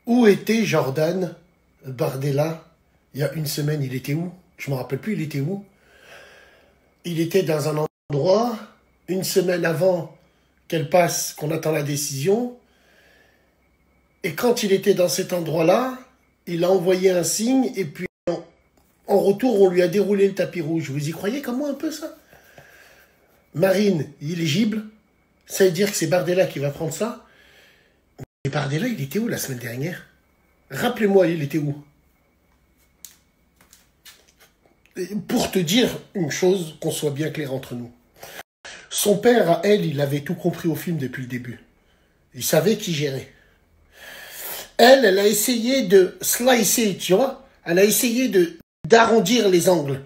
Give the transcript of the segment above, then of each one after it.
Où était Jordan Bardella il y a une semaine? Il était où? Je me rappelle plus, il était où? Il était dans un endroit, une semaine avant qu'elle passe, qu'on attend la décision. Et quand il était dans cet endroit-là, il a envoyé un signe et puis en retour, on lui a déroulé le tapis rouge. Vous y croyez comme moi un peu ça? Marine, éligible, ça veut dire que c'est Bardella qui va prendre ça. Mais Bardella, il était où la semaine dernière? Rappelez-moi, il était où? Et pour te dire une chose, qu'on soit bien clair entre nous. Son père, à elle, il avait tout compris au film depuis le début. Il savait qui gérait. Elle a essayé de slicer, tu vois? Elle a essayé d'arrondir les angles.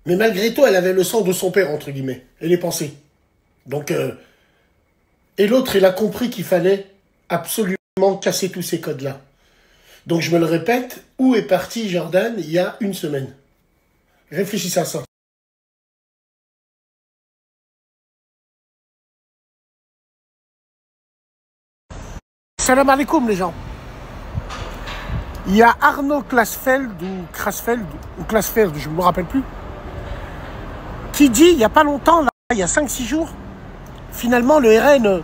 Mais malgré tout, elle avait le sang de son père, entre guillemets, et les pensées. Donc, et l'autre, il a compris qu'il fallait absolument casser tous ces codes-là. Donc, je me le répète, où est parti Jordan il y a une semaine? Réfléchissez à ça. Salam alaikum, les gens. Il y a Arnaud Klasfeld, je ne me rappelle plus, qui dit, il n'y a pas longtemps, là, il y a 5-6 jours, finalement, le RN,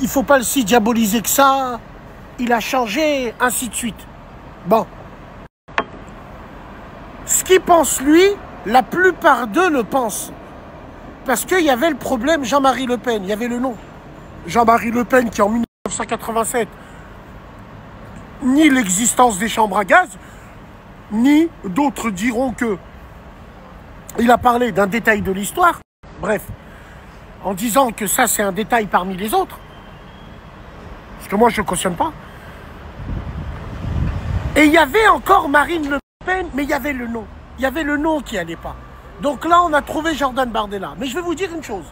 il ne faut pas le si diaboliser que ça, il a changé, ainsi de suite. Bon. Ce qu'il pense, lui, la plupart d'eux le pensent. Parce qu'il y avait le problème Jean-Marie Le Pen, il y avait le nom. Jean-Marie Le Pen qui, en 1987, ni l'existence des chambres à gaz, ni d'autres diront que il a parlé d'un détail de l'histoire. Bref, en disant que ça, c'est un détail parmi les autres. Parce que moi, je ne cautionne pas. Et il y avait encore Marine Le Pen, mais il y avait le nom. Il y avait le nom qui n'allait pas. Donc là, on a trouvé Jordan Bardella. Mais je vais vous dire une chose.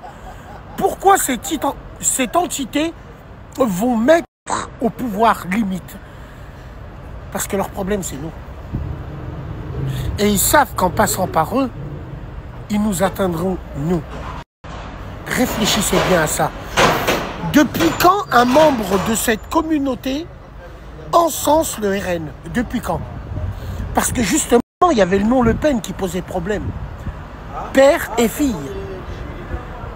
Pourquoi cette entité vont mettre au pouvoir limite? Parce que leur problème, c'est nous. Et ils savent qu'en passant par eux, ils nous atteindront, nous. Réfléchissez bien à ça. Depuis quand un membre de cette communauté encense le RN? Depuis quand? Parce que justement, il y avait le nom Le Pen qui posait problème. Père et fille.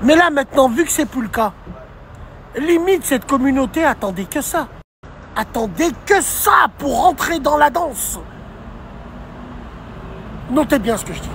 Mais là, maintenant, vu que c'est plus le cas, limite, cette communauté attendait que ça. Attendez que ça pour rentrer dans la danse. Notez bien ce que je dis.